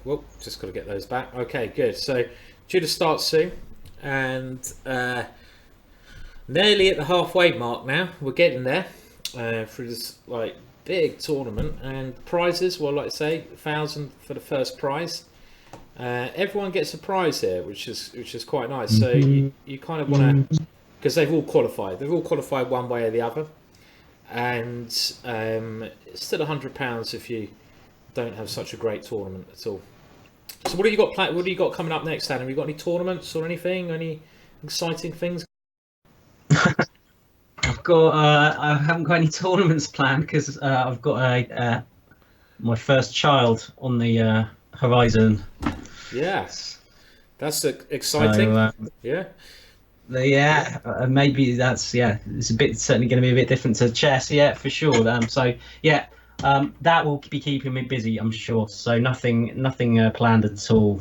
Whoop, just got to get those back. Okay, good. So due to start soon, and nearly at the halfway mark now. We're getting there through this like big tournament, and prizes. Well, like I say, 1,000 for the first prize. Everyone gets a prize here, which is quite nice. So you kind of want to, because they've all qualified. They've all qualified one way or the other, and it's still £100 if you don't have such a great tournament at all. So what have you got? What do you got coming up next, Adam? Have you got any tournaments or anything? Any exciting things? I've got. I haven't got any tournaments planned because I've got my first child on the horizon. Yes, that's exciting. So, Yeah. Maybe that's It's a bit certainly going to be a bit different to chess. Yeah, for sure. That will be keeping me busy, I'm sure. So nothing planned at all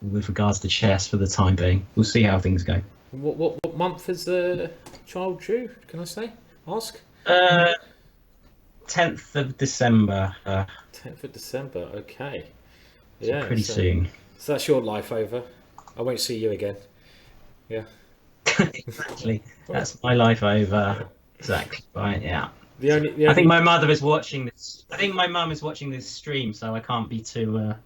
with regards to chess for the time being. We'll see how things go. What month is the child due? Can I ask? 10th of December. 10th of December. Okay. So Yeah. pretty soon. So that's your life over. I won't see you again. Yeah. Exactly. That's my life over. Exactly. Right. Yeah. I think my mother is watching this. I think my mum is watching this stream, so I can't be too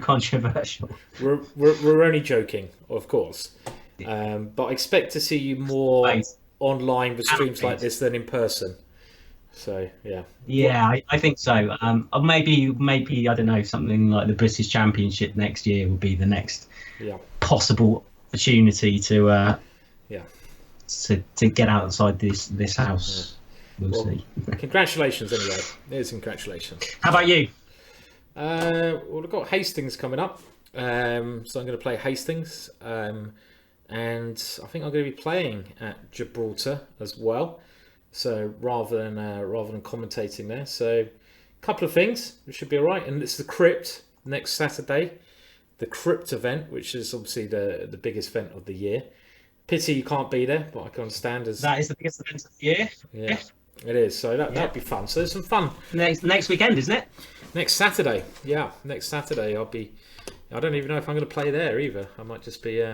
controversial. We're only joking, of course. But I expect to see you more online with streams like this than in person. So yeah. Yeah, I think so. Or maybe I don't know, something like the British Championship next year will be the next possible opportunity to get outside this house. We'll see. Congratulations anyway. There's congratulations. How about you? Well, I've got Hastings coming up. So I'm going to play Hastings. And I think I'm going to be playing at Gibraltar as well. So rather than commentating there, so a couple of things which should be all right. And it's the Crypt next Saturday, the Crypt event, which is obviously the biggest event of the year. Pity you can't be there, but I can understand as that is the biggest event of the year. Yeah, it is. So that'd be fun. So there's some fun next weekend, isn't it? Next Saturday. Yeah, next Saturday I'll be. I don't even know if I'm going to play there either. I might just be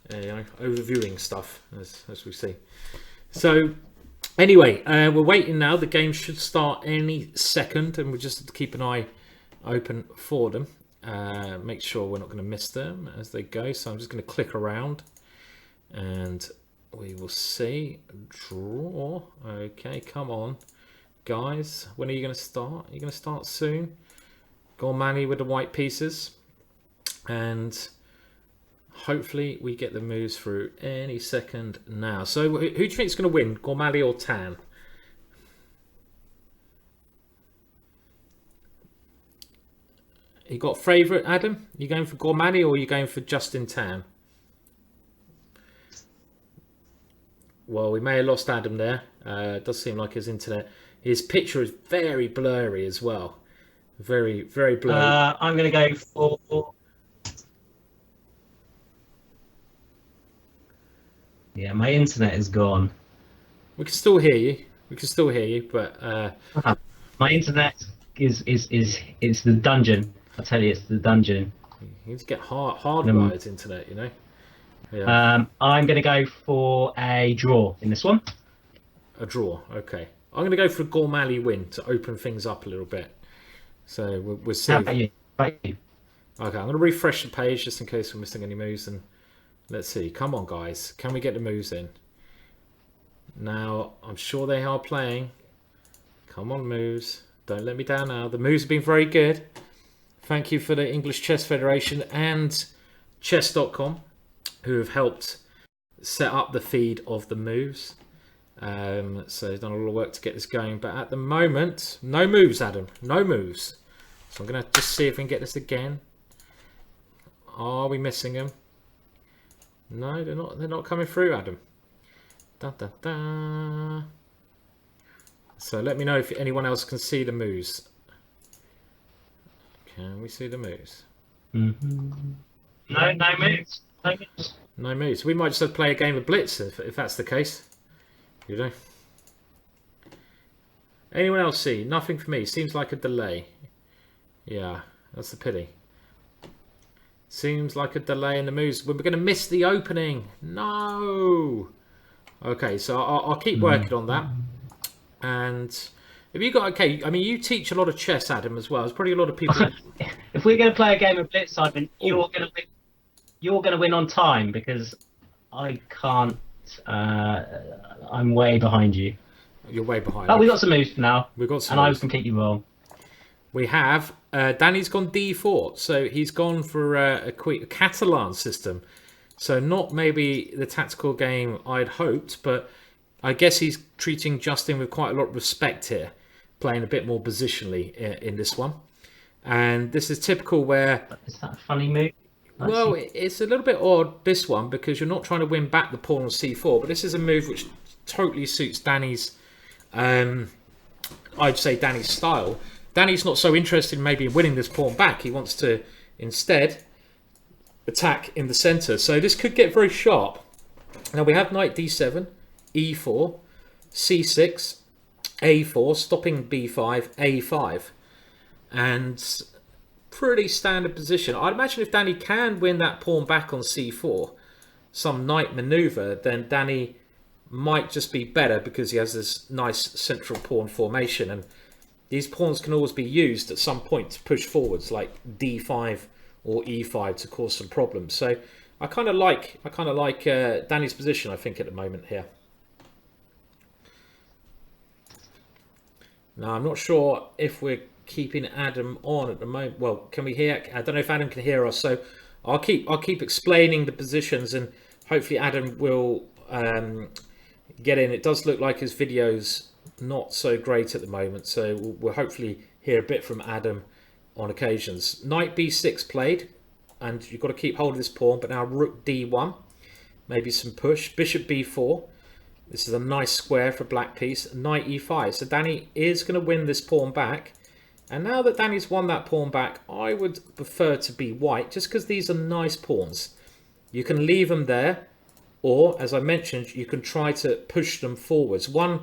overviewing stuff as we see. So. Anyway, we're waiting now. The game should start any second, and we just have to keep an eye open for them. Make sure we're not going to miss them as they go. So I'm just going to click around, and we will see. Draw. Okay, come on, guys. When are you going to start? Are you going to start soon? Gormani with the white pieces, and hopefully we get the moves through any second now. So who do you think is going to win, Gormali or Tan? You got a favourite, Adam? You going for Gormali or are you going for Justin Tan? Well, we may have lost Adam there. It does seem like his picture is very blurry as well. Very, very blurry. I'm going to go for... Yeah, my internet is gone. We can still hear you. But my internet is the dungeon. I tell you, it's the dungeon. You need to get hardwired internet, you know. Yeah. I'm going to go for a draw in this one. A draw, okay. I'm going to go for a Gormali win to open things up a little bit. So we'll see. How about you? Okay, I'm going to refresh the page just in case we're missing any moves and. Let's see. Come on, guys. Can we get the moves in? Now, I'm sure they are playing. Come on, moves. Don't let me down now. The moves have been very good. Thank you for the English Chess Federation and chess.com who have helped set up the feed of the moves. So they've done a lot of work to get this going. But at the moment, no moves, Adam. No moves. So I'm going to just see if we can get this again. Are we missing them? No, they're not coming through, Adam. So let me know if anyone else can see the moves. Can we see the moves? No moves. No moves. We might just have to play a game of Blitz if that's the case. You know. Anyone else see? Nothing for me. Seems like a delay. Yeah. That's the pity. Seems like a delay in the moves. We're going to miss the opening. No. Okay, so I'll keep working on that. And have you got... Okay, I mean, you teach a lot of chess, Adam, as well. There's probably a lot of people... If we're going to play a game of Blitz, Simon, you're going to win. You're going to win on time because I can't. I'm way behind you. You're way behind. Oh, we got some moves now. We've got some and moves. I was completely wrong. We have Danny's gone d4, so he's gone for a quick Catalan system. So not maybe the tactical game I'd hoped, but I guess he's treating Justin with quite a lot of respect here, playing a bit more positionally in this one. And this is typical where... Is that a funny move? Well, it's a little bit odd, this one, because you're not trying to win back the pawn on c4, but this is a move which totally suits Danny's, I'd say Danny's style. Danny's not so interested in maybe winning this pawn back. He wants to instead attack in the center. So this could get very sharp. Now we have knight d7, e4, c6, a4, stopping b5, a5. And pretty standard position. I'd imagine if Danny can win that pawn back on c4, some knight maneuver, then Danny might just be better because he has this nice central pawn formation. And these pawns can always be used at some point to push forwards, like d5 or e5, to cause some problems. So I kind of like Danny's position, I think, at the moment here. Now I'm not sure if we're keeping Adam on at the moment. Well, can we hear? I don't know if Adam can hear us. So I'll keep explaining the positions, and hopefully Adam will get in. It does look like his video's not so great at the moment, so we'll hopefully hear a bit from Adam on occasions. Knight b6 played, and you've got to keep hold of this pawn, but now rook d1, maybe some push. Bishop b4, this is a nice square for black piece. Knight e5, so Danny is going to win this pawn back. And now that Danny's won that pawn back, I would prefer to be white, just because these are nice pawns. You can leave them there, or as I mentioned, you can try to push them forwards. One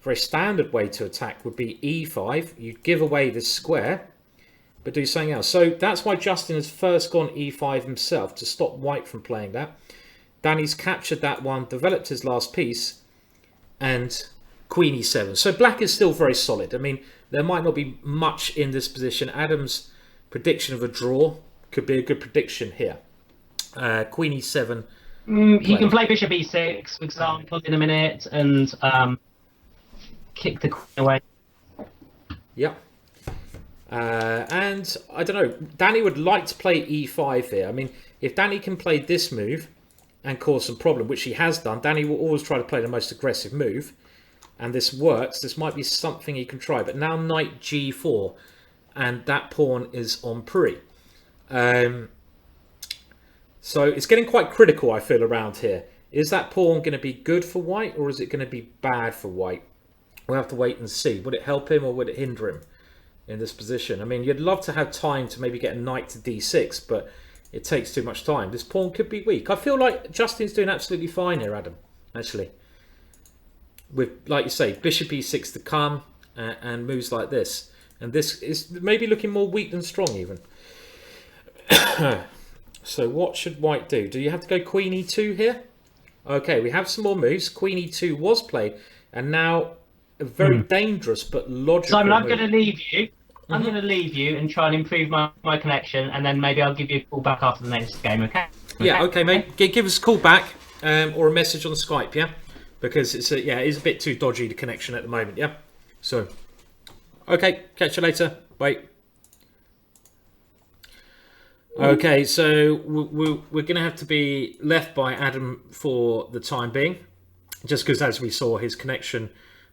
very standard way to attack would be e5. You give away this square, but do something else. So that's why Justin has first gone e5 himself, to stop white from playing that. Danny's captured that one, developed his last piece, and queen e7. So black is still very solid. I mean, there might not be much in this position. Adam's prediction of a draw could be a good prediction here. Queen e7. You can play bishop e6, for example, in a minute, and kick the queen away. Yeah. And I don't know, Danny would like to play e5 here. I mean, if Danny can play this move and cause some problem, which he has done, Danny will always try to play the most aggressive move, and this works. This might be something he can try. But now knight g4, and that pawn is on pre. So it's getting quite critical, I feel, around here. Is that pawn going to be good for white, or is it going to be bad for white? We'll have to wait and see. Would it help him or would it hinder him in this position? I mean, you'd love to have time to maybe get a knight to d6, but it takes too much time. This pawn could be weak. I feel like Justin's doing absolutely fine here, Adam, actually. With, like you say, bishop e6 to come, and moves like this. And this is maybe looking more weak than strong, even. So what should white do? Do you have to go queen e2 here? Okay, we have some more moves. Queen e2 was played, and now a very dangerous but logical Simon, I'm move. going to leave you. I'm going to leave you and try and improve my connection, and then maybe I'll give you a call back after the next game, okay? Yeah, okay, mate. Give us a call back, or a message on Skype, yeah? Because it's it is a bit too dodgy, the connection at the moment, yeah? So, okay, catch you later. Bye. Okay, so we're going to have to be left by Adam for the time being, just because, as we saw, his connection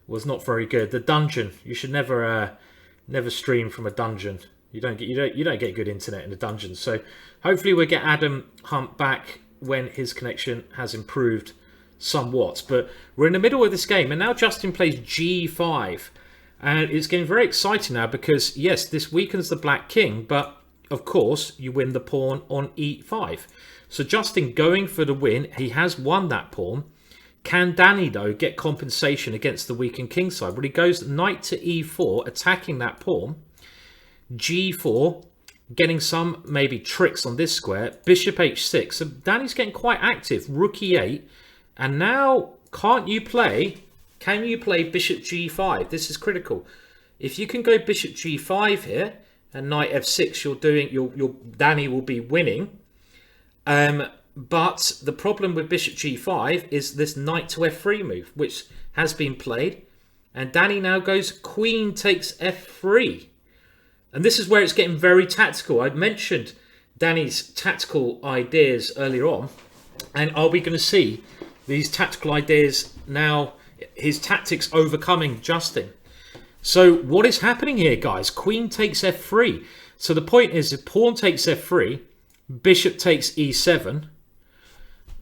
was not very good. The dungeon, you should never stream from a dungeon. You don't get good internet in a dungeon. So hopefully we'll get Adam Hunt back when his connection has improved somewhat. But we're in the middle of this game, and now Justin plays g5, and it's getting very exciting now because yes, this weakens the black king, but of course, you win the pawn on e5. So Justin going for the win. He has won that pawn. Can Danny, though, get compensation against the weakened king side? Well, he goes knight to e4, attacking that pawn. g4, getting some maybe tricks on this square. Bishop h6. So Danny's getting quite active. Rook e8. And now, can you play bishop g5? This is critical. If you can go bishop g5 here and knight f6, Danny will be winning. But the problem with bishop g5 is this knight to f3 move, which has been played. And Danny now goes queen takes f3. And this is where it's getting very tactical. I mentioned Danny's tactical ideas earlier on. And are we going to see these tactical ideas now, his tactics overcoming Justin? So what is happening here, guys? Queen takes f3. So the point is, if pawn takes f3, bishop takes e7.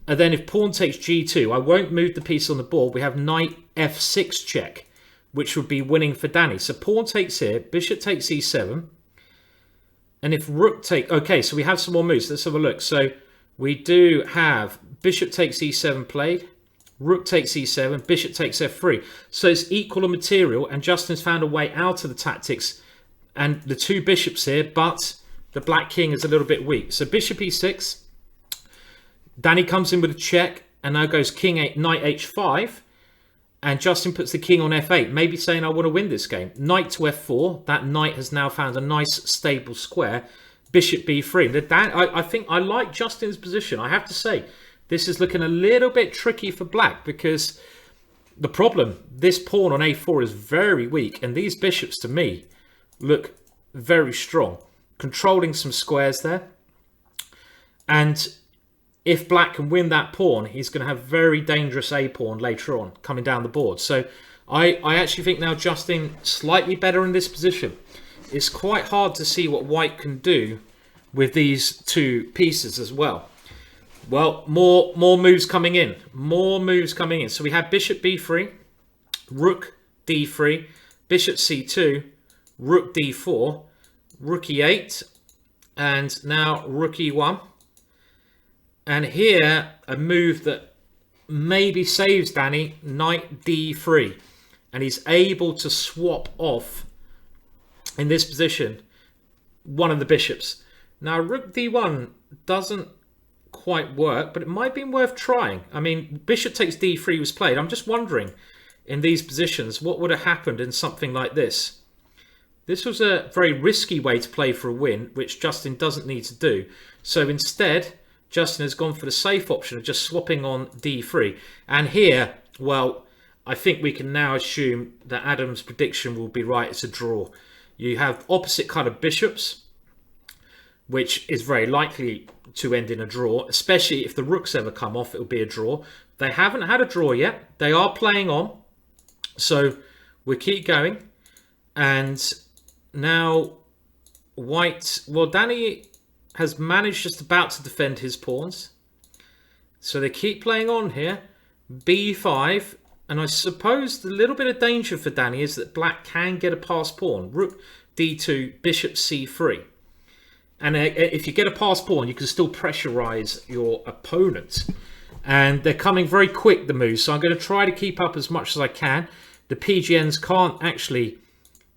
And then if pawn takes g2, I won't move the piece on the board. We have knight f6 check, which would be winning for Danny. So pawn takes here, bishop takes e7. And if rook takes... Okay, so we have some more moves. Let's have a look. So we do have bishop takes e7 played. Rook takes e7, bishop takes f3. So it's equal on material, and Justin's found a way out of the tactics. And the two bishops here, but the black king is a little bit weak. So bishop e6. Danny comes in with a check, and now goes king 8, knight h5. And Justin puts the king on f8, maybe saying, I want to win this game. Knight to f4. That knight has now found a nice, stable square. Bishop b3. I think I like Justin's position. I have to say, this is looking a little bit tricky for black, because the problem, this pawn on a4 is very weak. And these bishops, to me, look very strong. Controlling some squares there. And if black can win that pawn, he's going to have very dangerous a-pawn later on coming down the board. So I actually think now Justin slightly better in this position. It's quite hard to see what white can do with these two pieces as well. Well, more moves coming in. More moves coming in. So we have bishop b3, rook d3, bishop c2, rook d4, rook e8, and now rook e1. And here, a move that maybe saves Danny, knight d3. And he's able to swap off, in this position, one of the bishops. Now, rook d1 doesn't quite work, but it might be worth trying. I mean, bishop takes d3 was played. I'm just wondering, in these positions, what would have happened in something like this? This was a very risky way to play for a win, which Justin doesn't need to do. So instead, Justin has gone for the safe option of just swapping on d3. And here, well, I think we can now assume that Adam's prediction will be right. It's a draw. You have opposite colored bishops, which is very likely to end in a draw, especially if the rooks ever come off, it will be a draw. They haven't had a draw yet. They are playing on. So we'll keep going. And now white, well, Danny has managed just about to defend his pawns. So they keep playing on here. b5. And I suppose the little bit of danger for Danny is that black can get a passed pawn. Rook d2, bishop c3. And if you get a passed pawn, you can still pressurize your opponent. And they're coming very quick, the moves. So I'm going to try to keep up as much as I can. The PGNs can't actually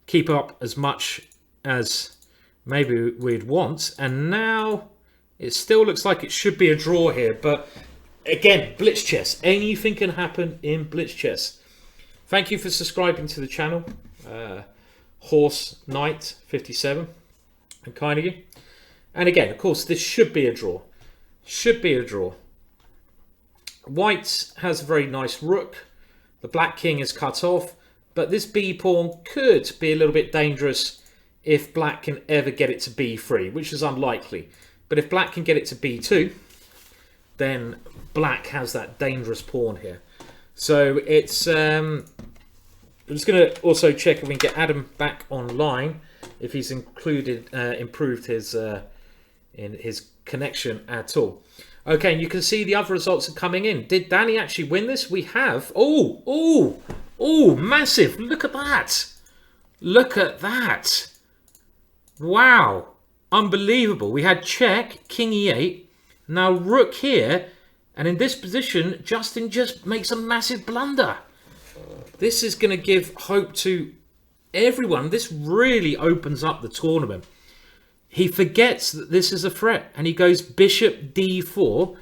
keep up as much as maybe we'd want. And now it still looks like it should be a draw here. But again, blitz chess. Anything can happen in blitz chess. Thank you for subscribing to the channel. Horse Knight 57. And kind of you. And again, of course, this should be a draw. Should be a draw. White has a very nice rook. The black king is cut off. But this b pawn could be a little bit dangerous if black can ever get it to b3, which is unlikely. But if black can get it to b2, then black has that dangerous pawn here. So it's... I'm just going to also check if we can get Adam back online, if he's improved his in his connection at all. Okay, and you can see the other results are coming in. Did Danny actually win this? We have. Oh, massive. Look at that. Look at that. Wow. Unbelievable. We had check, king e8. Now rook here. And in this position, Justin just makes a massive blunder. This is going to give hope to everyone. This really opens up the tournament. he forgets that this is a threat, and he goes bishop d4,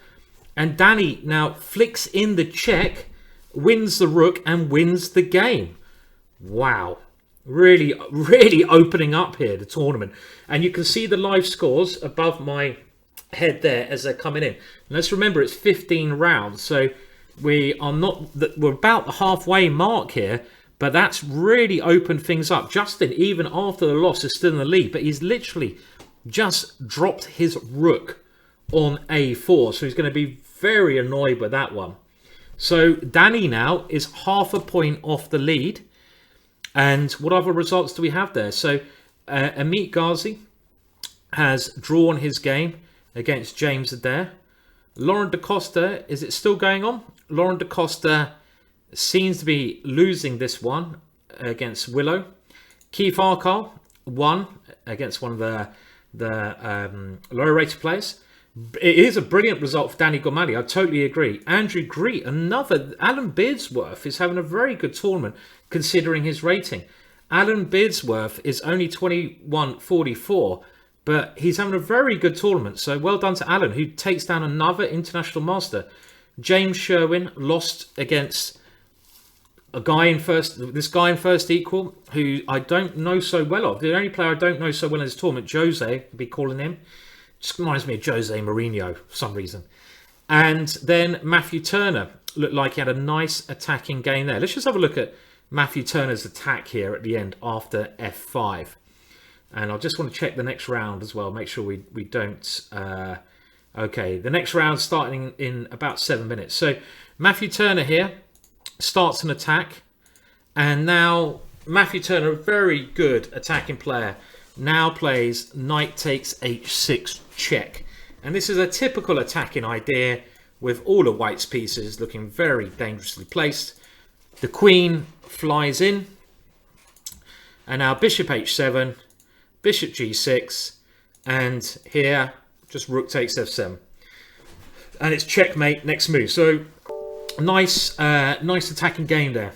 and Danny now flicks in the check, wins the rook, and wins the game. Wow. Really, really opening up here, the tournament. And you can see the live scores above my head there as they're coming in. And let's remember, it's 15 rounds, so we're about the halfway mark here, but that's really opened things up. Justin, even after the loss, is still in the lead, but he's literally just dropped his rook on a4, so he's going to be very annoyed with that one. So Danny now is half a point off the lead. And what other results do we have there? So Amit Ghazi has drawn his game against James Adair. Lauren da Costa, is it still going on? Lauren da Costa seems to be losing this one against Willow. Keith Arkall won against one of the lower rated players. It is a brilliant result for Danny Gormali. I totally agree. Andrew Greet, another. Alan Beardsworth is having a very good tournament considering his rating. Alan Beardsworth is only 21.44, but he's having a very good tournament. So well done to Alan, who takes down another international master. James Sherwin lost against a guy in first. This guy in first equal, who I don't know so well of. The only player I don't know so well in this tournament, Jose, I'll be calling him. Just reminds me of Jose Mourinho for some reason. And then Matthew Turner looked like he had a nice attacking game there. Let's just have a look at Matthew Turner's attack here at the end after f5. And I just want to check the next round as well. Make sure we don't... okay, the next round starting in about 7 minutes. So Matthew Turner here starts an attack. And now Matthew Turner, a very good attacking player, now plays knight takes h6 check. And this is a typical attacking idea with all of White's pieces looking very dangerously placed. The queen flies in. And now bishop h7, bishop g6, and here just rook takes f7. And it's checkmate, next move. So nice attacking game there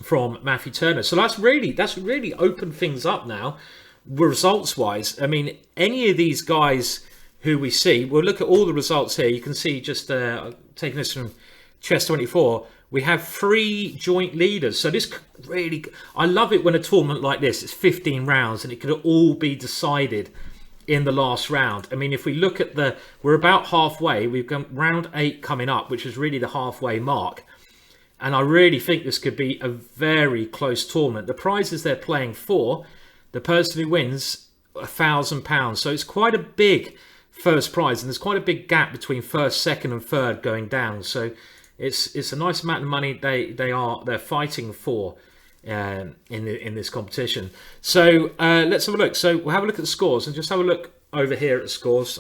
from Matthew Turner. So that's really opened things up now. Results wise, I mean, any of these guys who we see, we'll look at all the results here. You can see, just taking this from Chess24, we have 3 joint leaders. So this really, I love it when a tournament like this, it's 15 rounds and it could all be decided in the last round. I mean, if we look at we're about halfway. We've got round 8 coming up, which is really the halfway mark. And I really think this could be a very close tournament. The prizes they're playing for, the person who wins £1,000. So it's quite a big first prize, and there's quite a big gap between first, second, and third going down. So it's a nice amount of money they're fighting for in this competition. So let's have a look. So we'll have a look at the scores and just have a look over here at the scores.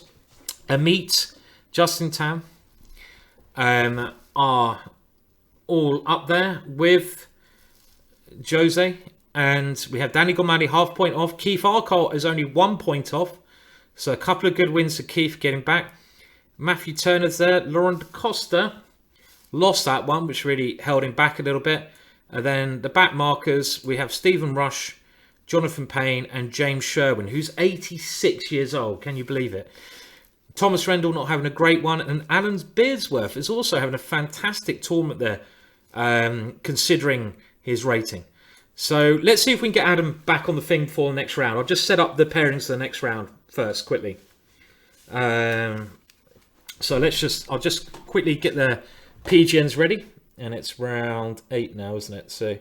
Amit, Justin Tam are all up there with Jose. And we have Danny Gormali half point off. Keith Arkall is only 1 point off. So a couple of good wins for Keith getting back. Matthew Turner's there. Lauren da Costa lost that one, which really held him back a little bit. And then the back markers, we have Stephen Rush, Jonathan Payne, and James Sherwin, who's 86 years old. Can you believe it? Thomas Rendell not having a great one. And Alan Beardsworth is also having a fantastic tournament there, considering his rating. So let's see if we can get Adam back on the thing for the next round. I'll just set up the pairings for the next round first, quickly. So I'll just quickly get the PGNs ready. And it's round 8 now, isn't it? So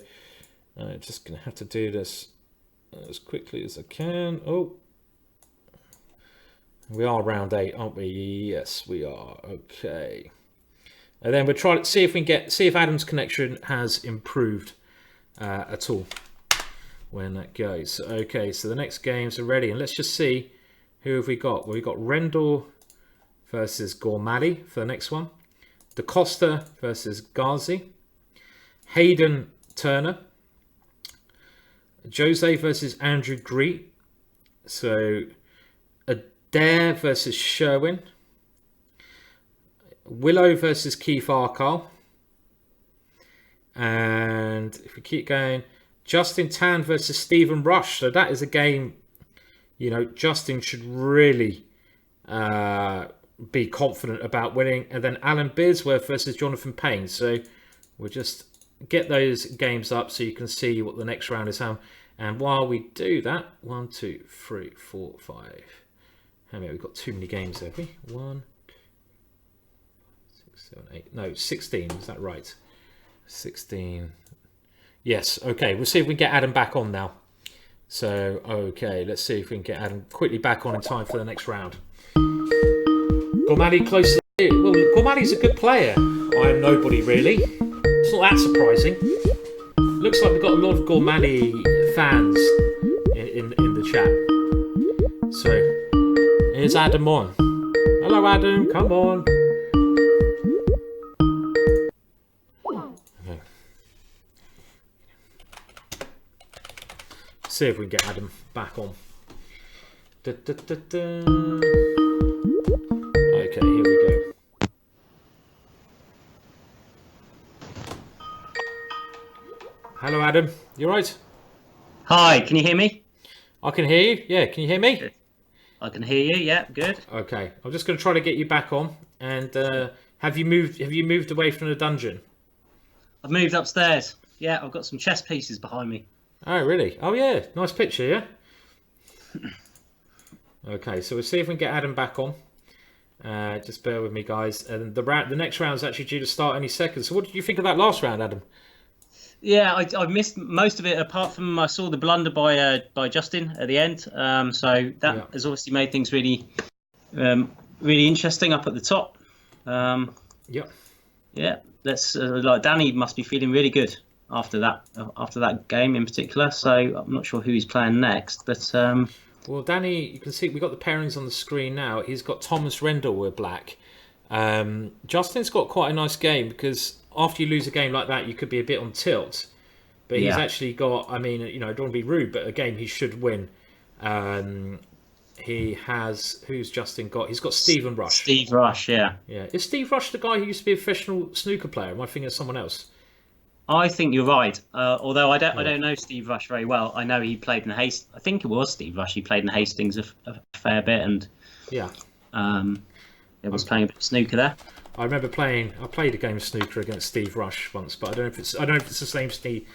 I'm just going to have to do this as quickly as I can. Oh, we are round 8, aren't we? Yes, we are. Okay. And then we'll try to see if we can see if Adam's connection has improved at all when that goes. Okay, so the next games are ready, and let's just see who have we got. Well, we've got Rendell versus Gormali for the next one, Da Costa versus Ghazi, Hayden Turner, Jose versus Andrew Greet, so Adair versus Sherwin, Willow versus Keith Arkall. And if we keep going, Justin Tan versus Stephen Rush. So that is a game you know, Justin should really be confident about winning. And then Alan Bearsworth versus Jonathan Payne. So we'll just get those games up so you can see what the next round is. And while we do that, 1, 2, 3, 4, 5. How many? We've got too many games there, have we? 1, 6, 7, 8. No, 16. Is that right? 16. Yes. Okay. We'll see if we can get Adam back on now. So, okay. Let's see if we can get Adam quickly back on in time for the next round. Gormali close to you. Well, Gormali's a good player. I am nobody, really. It's not that surprising. Looks like we've got a lot of Gormali fans in the chat. So, here's Adam on. Hello, Adam. Come on. Okay. See if we can get Adam back on. Da, da, da, da. Okay, here we go. Hello, Adam. You right? Hi, can you hear me? I can hear you. Yeah, can you hear me? I can hear you. Yeah, good. Okay, I'm just going to try to get you back on. And have you moved away from the dungeon? I've moved upstairs. Yeah, I've got some chess pieces behind me. Oh, really? Oh, yeah. Nice picture, yeah. Okay, so we'll see if we can get Adam back on. Just bear with me, guys. And the next round is actually due to start any second. So what did you think of that last round, Adam? Yeah, I missed most of it apart from I saw the blunder by Justin at the end. So that has obviously made things really interesting up at the top. Yeah. Let's like Danny must be feeling really good after that game in particular. So I'm not sure who he's playing next, but well, Danny, you can see we've got the pairings on the screen now. He's got Thomas Rendell with black. Justin's got quite a nice game because after you lose a game like that, you could be a bit on tilt. But he's actually got, I mean, you know, I don't want to be rude, but a game he should win. He has, who's Justin got? He's got Stephen Rush. Steve Rush, yeah. Yeah. Is Steve Rush the guy who used to be a professional snooker player? Am I thinking of someone else? I think you're right. Although I don't know Steve Rush very well. I know he played in Hastings. I think it was Steve Rush. He played in Hastings a fair bit, and it was playing a bit of snooker there. I remember I played a game of snooker against Steve Rush once, but I don't know if it's the same Steve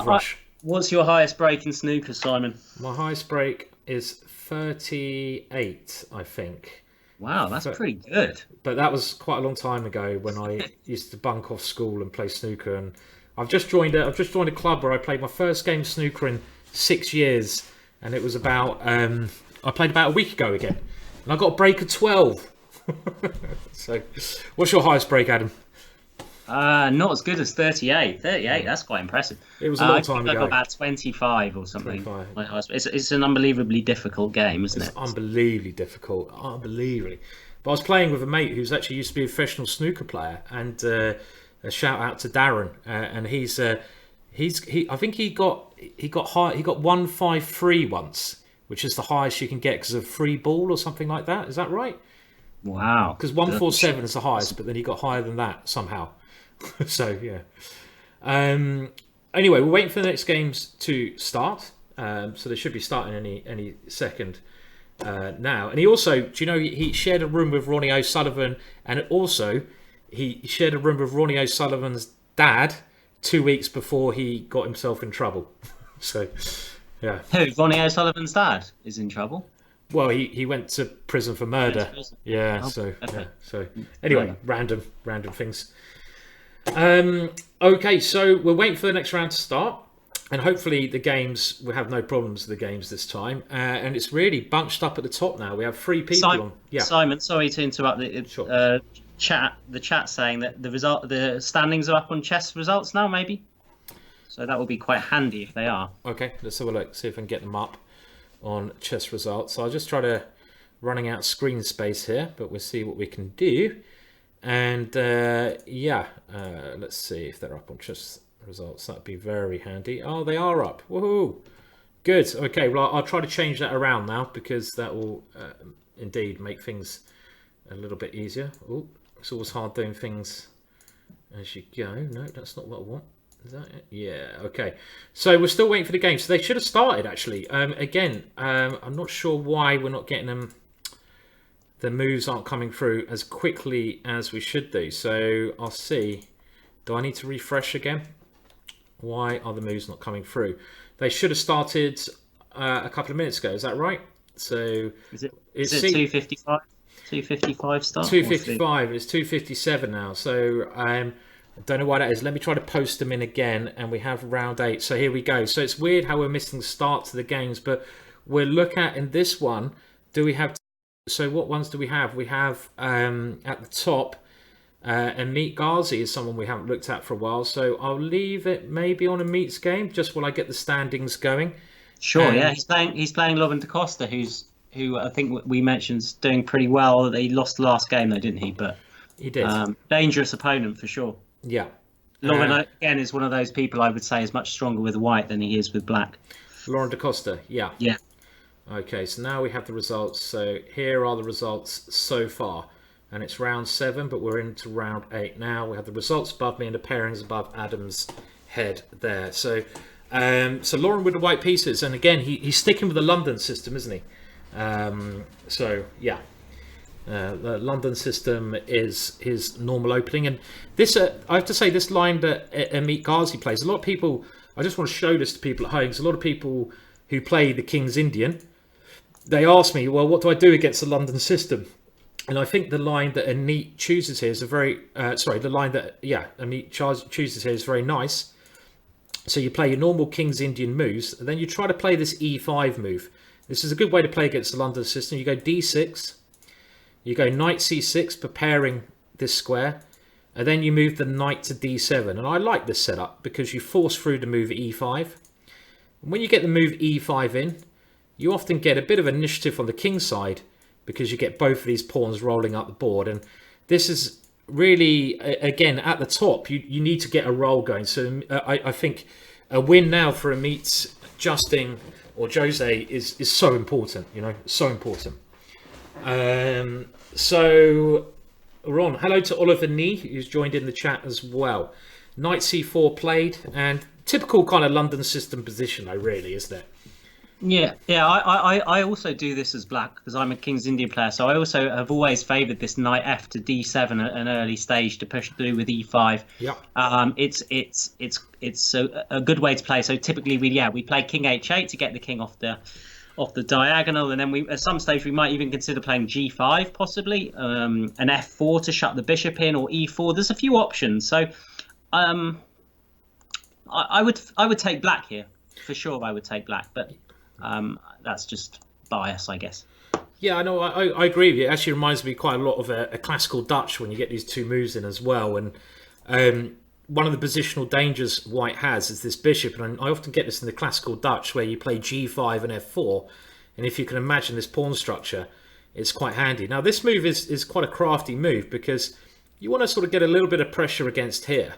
Rush. What's your highest break in snooker, Simon? My highest break is 38, I think. Wow, that's pretty good. But that was quite a long time ago when I used to bunk off school and play snooker. And I've just joined a club where I played my first game of snooker in 6 years, and it was about I played about a week ago again, and I got a break of 12. So, what's your highest break, Adam? Not as good as 38. 38, that's quite impressive. It was a long time ago. I got about 25 or something. 25. It's an unbelievably difficult game, isn't it? It's unbelievably difficult. Unbelievably. But I was playing with a mate who's actually used to be a professional snooker player, and a shout out to Darren. And I think he got 153 once, which is the highest you can get because of free ball or something like that. Is that right? Wow. Because 147 is the highest, but then he got higher than that somehow. So yeah. Anyway, we're waiting for the next games to start. So they should be starting any second now. And he also, do you know, he shared a room with Ronnie O'Sullivan, and also he shared a room with Ronnie O'Sullivan's dad 2 weeks before he got himself in trouble. So yeah. Who? Ronnie O'Sullivan's dad is in trouble. Well, he went to prison for murder. Yeah. Oh, So okay. yeah. So anyway, random things. Okay, so we're waiting for the next round to start, and hopefully the games will have no problems with the games this time. And it's really bunched up at the top now. We have 3 people on. Yeah. Simon, sorry to interrupt. The chat saying that the standings are up on chess results now, maybe. So that will be quite handy if they are. Okay, let's have a look. See if I can get them up on chess results. So I'll just try to running out screen space here, but we'll see what we can do. And let's see if they're up on chess results. That'd be very handy. Oh, they are up. Woohoo! Good. Okay, well, I'll try to change that around now because that will indeed make things a little bit easier. Oh, it's always hard doing things as you go. No, that's not what I want. Is that it? Yeah, okay. So we're still waiting for the game. So they should have started, actually. Again, I'm not sure why we're not getting them. The moves aren't coming through as quickly as we should do. So I'll see. Do I need to refresh again? Why are the moves not coming through? They should have started a couple of minutes ago. Is that right? So is it 2:55? 2:55 start. 2:55. It's 2:57 now. So I don't know why that is. Let me try to post them in again, and we have round 8. So here we go. So it's weird how we're missing the start to the games, but we'll look at in this one. Do we have? So what ones do we have? We have at the top. Amit Ghazi is someone we haven't looked at for a while, so I'll leave it maybe on Amit's game just while I get the standings going. Sure, yeah, he's playing Lovren Da Costa, who I think we mentioned is doing pretty well. He lost the last game though, didn't he? But he did. Dangerous opponent for sure. Yeah. Lovren again is one of those people I would say is much stronger with white than he is with black. Lovren Da Costa, yeah. Yeah. Okay, so now we have the results. So here are the results so far. And it's round 7, but we're into round 8 now. We have the results above me and the pairings above Adam's head there. So so Lauren with the white pieces. And again, he's sticking with the London system, isn't he? So, yeah. The London system is his normal opening. And this, I have to say, this line that Amit Ghazi plays, a lot of people, I just want to show this to people at home, because a lot of people who play the King's Indian, they ask me, well, what do I do against the London system? And I think the line that Amit chooses here is Amit chooses here is very nice. So you play your normal King's Indian moves, and then you try to play this E5 move. This is a good way to play against the London system. You go D6, you go Knight C6, preparing this square, and then you move the Knight to D7. And I like this setup because you force through the move E5. And when you get the move E5 in, you often get a bit of initiative on the King's side, because you get both of these pawns rolling up the board. And this is really, again, at the top, you need to get a roll going. So I think a win now for Amit, Justin, or Jose is so important, so important. So, Ron, hello to Oliver Nee, who's joined in the chat as well. Knight C4 played, and typical kind of London system position, though, really, isn't it? Yeah. I also do this as black because I'm a King's Indian player. So I also have always favoured this Knight F to D7 at an early stage to push through with E5. Yeah. It's a good way to play. So typically we play King H8 to get the king off the diagonal, and then at some stage we might even consider playing G5 possibly, an F4 to shut the bishop in, or E4. There's a few options. So I would take black here for sure. I would take black, but. That's just bias, I guess. Yeah, I know. I agree with you. It actually reminds me quite a lot of a classical Dutch when you get these two moves in as well. And one of the positional dangers white has is this bishop. And I often get this in the classical Dutch where you play G5 and F4. And if you can imagine this pawn structure, it's quite handy. Now, this move is quite a crafty move because you want to sort of get a little bit of pressure against here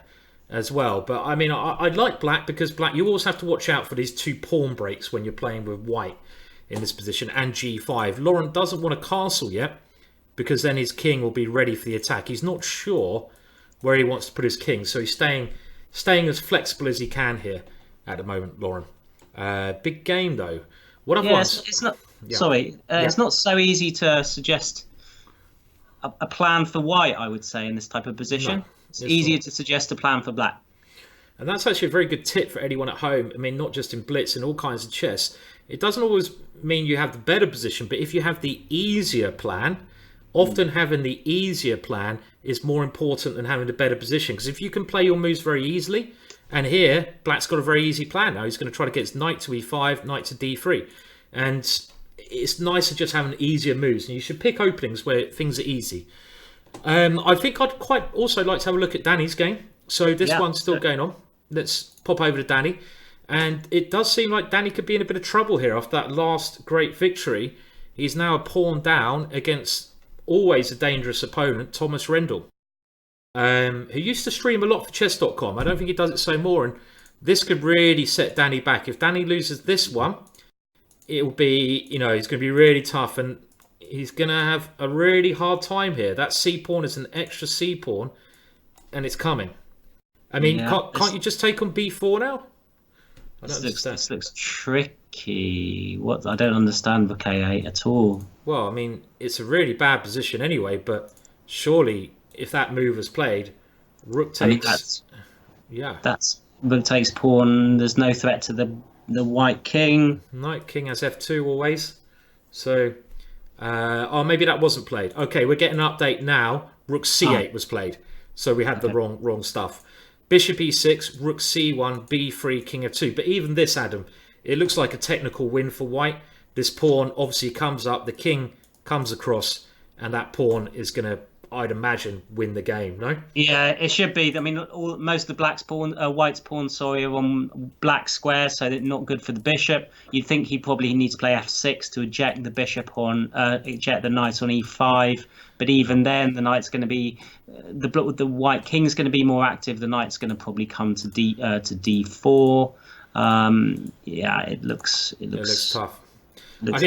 as well. But I mean, I'd like black because black, you always have to watch out for these two pawn breaks when you're playing with white in this position, and G5. Laurent doesn't want a castle yet because then his king will be ready for the attack. He's not sure where he wants to put his king, so he's staying as flexible as he can here at the moment, Lauren. Big game though. What I've it's not. Yeah. Sorry, it's not so easy to suggest a plan for white, I would say, in this type of position. No. It's easier to suggest a plan for black. And that's actually a very good tip for anyone at home. I mean, not just in Blitz, in all kinds of chess. It doesn't always mean you have the better position, but if you have the easier plan, often having the easier plan is more important than having the better position. Because if you can play your moves very easily, and here, black's got a very easy plan now. He's going to try to get his knight to E5, knight to D3. And it's nicer just having easier moves. And you should pick openings where things are easy. I think I'd quite also like to have a look at Danny's game. So this one's still going on. Let's pop over to Danny. And it does seem like Danny could be in a bit of trouble here after that last great victory. He's now a pawn down against always a dangerous opponent, Thomas Rendell, who used to stream a lot for chess.com. I don't think he does it so more. And this could really set Danny back. If Danny loses this one, it'll be, he's going to be really tough. And he's going to have a really hard time here. That c-pawn is an extra c-pawn, and it's coming. I mean, Yeah, can't you just take on b4 now? I don't understand. this looks tricky. What, I don't understand the K8 at all. Well, I mean, it's a really bad position anyway, but surely if that move was played, rook I mean, takes... Yeah. that's rook takes pawn. There's no threat to the white king. Knight king has f2 always. So, oh, maybe that wasn't played. Okay, we're getting an update now. Rook c8 was played. So we had the wrong stuff. Bishop e6, rook c1, b3, king f2. But even this, Adam, it looks like a technical win for white. This pawn obviously comes up, the king comes across, and that pawn is going to, I'd imagine, win the game, no? Yeah, it should be. I mean, most of the white's pawns, sorry, are on black squares, so they're not good for the bishop. You'd think he probably needs to play f6 to eject the bishop on, eject the knight on e5. But even then, the knight's going to be, the white king's going to be more active. The knight's going to probably come to d4. Yeah, it looks tough. I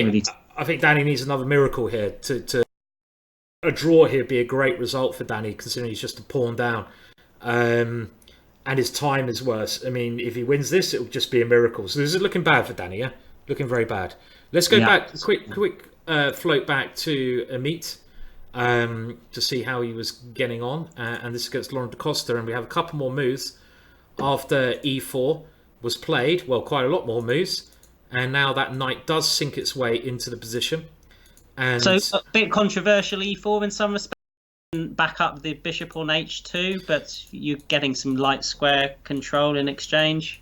think Danny needs another miracle here to a draw here be a great result for Danny, considering he's just a pawn down, and his time is worse. I mean, if he wins this, it'll just be a miracle. So this is looking bad for Danny, yeah, looking very bad. Let's go back quick float back to Amit to see how he was getting on, and this is against Lauren da Costa, and we have a couple more moves after e4 was played. Well, quite a lot more moves, and now that knight does sink its way into the position. And so a bit controversial e4 in some respects, back up the bishop on h2, but you're getting some light square control in exchange.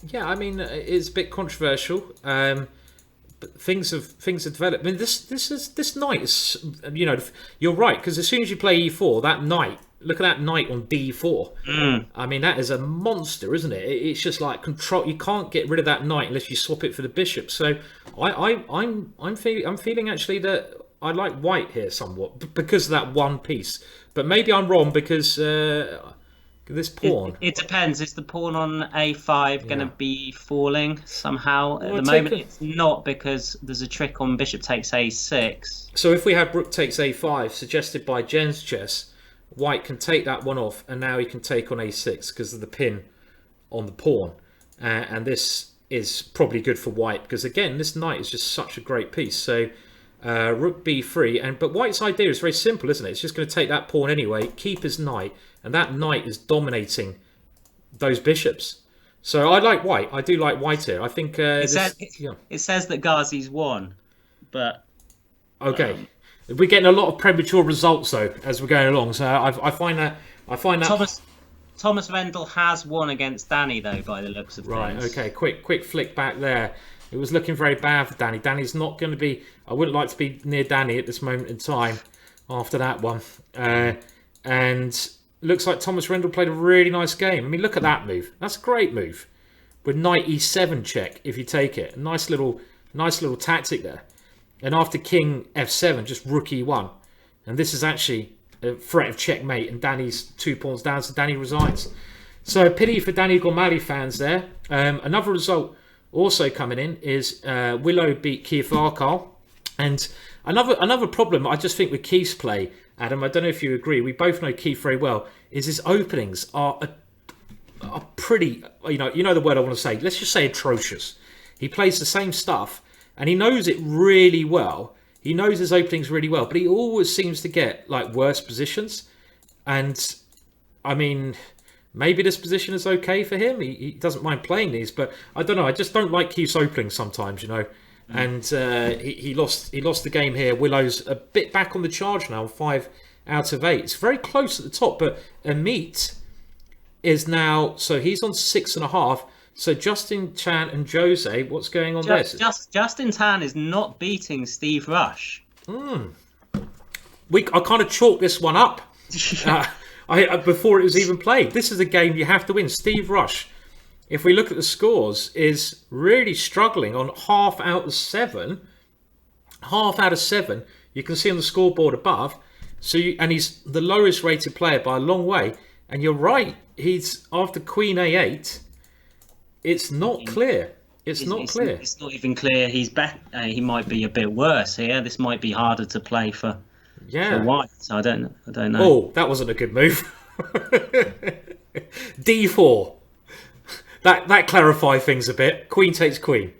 Yeah, I mean, it's a bit controversial, but things have developed. I mean, this knight is, you know, you're right, because as soon as you play e4, that knight, look at that knight on d4. I mean, that is a monster, isn't it? It's just like control. You can't get rid of that knight unless you swap it for the bishop. So I'm feeling actually that I like white here somewhat because of that one piece. But maybe I'm wrong because this pawn. It depends. Is the pawn on a5 going to be falling somehow? At the moment, it's not, because there's a trick on bishop takes a6. So if we have rook takes a5, suggested by Jen's chess, white can take that one off, and now he can take on a6 because of the pin on the pawn. And this is probably good for white because, again, this knight is just such a great piece. So rook b3, but white's idea is very simple, isn't it? It's just going to take that pawn anyway, keep his knight, and that knight is dominating those bishops. So I like white. I do like white here. I think it says that Ghazi's won, but okay. We're getting a lot of premature results though as we're going along, so I find that Thomas Rendell has won against Danny though, by the looks of things. Right. Okay. Quick flick back there. It was looking very bad for Danny. Danny's not going to be. I wouldn't like to be near Danny at this moment in time after that one. And looks like Thomas Rendell played a really nice game. I mean, look at that move. That's a great move with knight e7 check if you take it. A nice little tactic there. And after king f7, just rook e1. And this is actually a threat of checkmate, and Danny's 2 pawns down, so Danny resigns. So pity for Danny Gormali fans there. Another result also coming in is Willow beat Keith Arkle. And another problem I just think with Keith's play, Adam, I don't know if you agree, we both know Keith very well, is his openings are pretty, you know the word I want to say, let's just say atrocious. He plays the same stuff, and he knows it really well. He knows his openings really well, but he always seems to get like worse positions. And I mean, maybe this position is okay for him. He doesn't mind playing these, but I don't know. I just don't like Keith's openings sometimes, you know. And he lost the game here. Willow's a bit back on the charge now, 5 out of 8. It's very close at the top, but Amit is now, so he's on 6.5. So Justin Chan and Jose, what's going on there? Justin Tan is not beating Steve Rush. I kind of chalked this one up before it was even played. This is a game you have to win. Steve Rush, if we look at the scores, is really struggling on half out of 7. Half out of 7. You can see on the scoreboard above. And he's the lowest rated player by a long way. And you're right. He's after Queen A8. It's not clear. It's not clear. It's not even clear. He's back. He might be a bit worse here. This might be harder to play for white. So I don't know. Oh, that wasn't a good move. D4. That clarifies things a bit. Queen takes queen.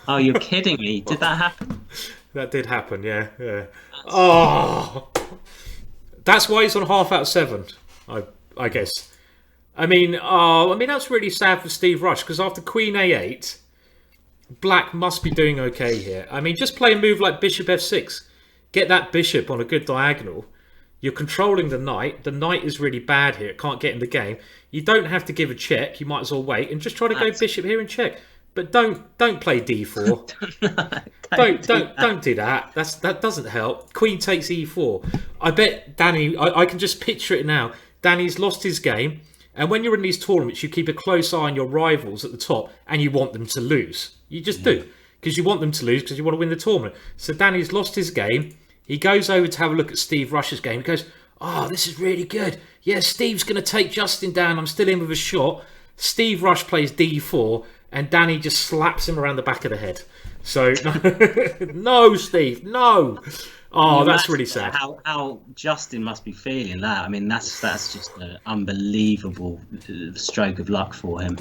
Oh, you're kidding me. Did that happen? That did happen, yeah. Oh, that's why he's on half out of 7, I guess. I mean, that's really sad for Steve Rush, because after Queen A8, Black must be doing okay here. I mean, just play a move like Bishop F6. Get that bishop on a good diagonal. You're controlling the knight. The knight is really bad here. It can't get in the game. You don't have to give a check. You might as well wait and just try to go bishop here and check. But don't play D4. Don't do that. That doesn't help. Queen takes E4. I bet Danny. I can just picture it now. Danny's lost his game, and when you're in these tournaments, you keep a close eye on your rivals at the top, and you want them to lose. You just do, because you want them to lose because you want to win the tournament. So Danny's lost his game. He goes over to have a look at Steve Rush's game. He goes, "Oh, this is really good. Yeah, Steve's going to take Justin down. I'm still in with a shot." Steve Rush plays D4, and Danny just slaps him around the back of the head. So, no, Steve, no. Oh, that's really sad. How Justin must be feeling that. I mean, that's just an unbelievable stroke of luck for him.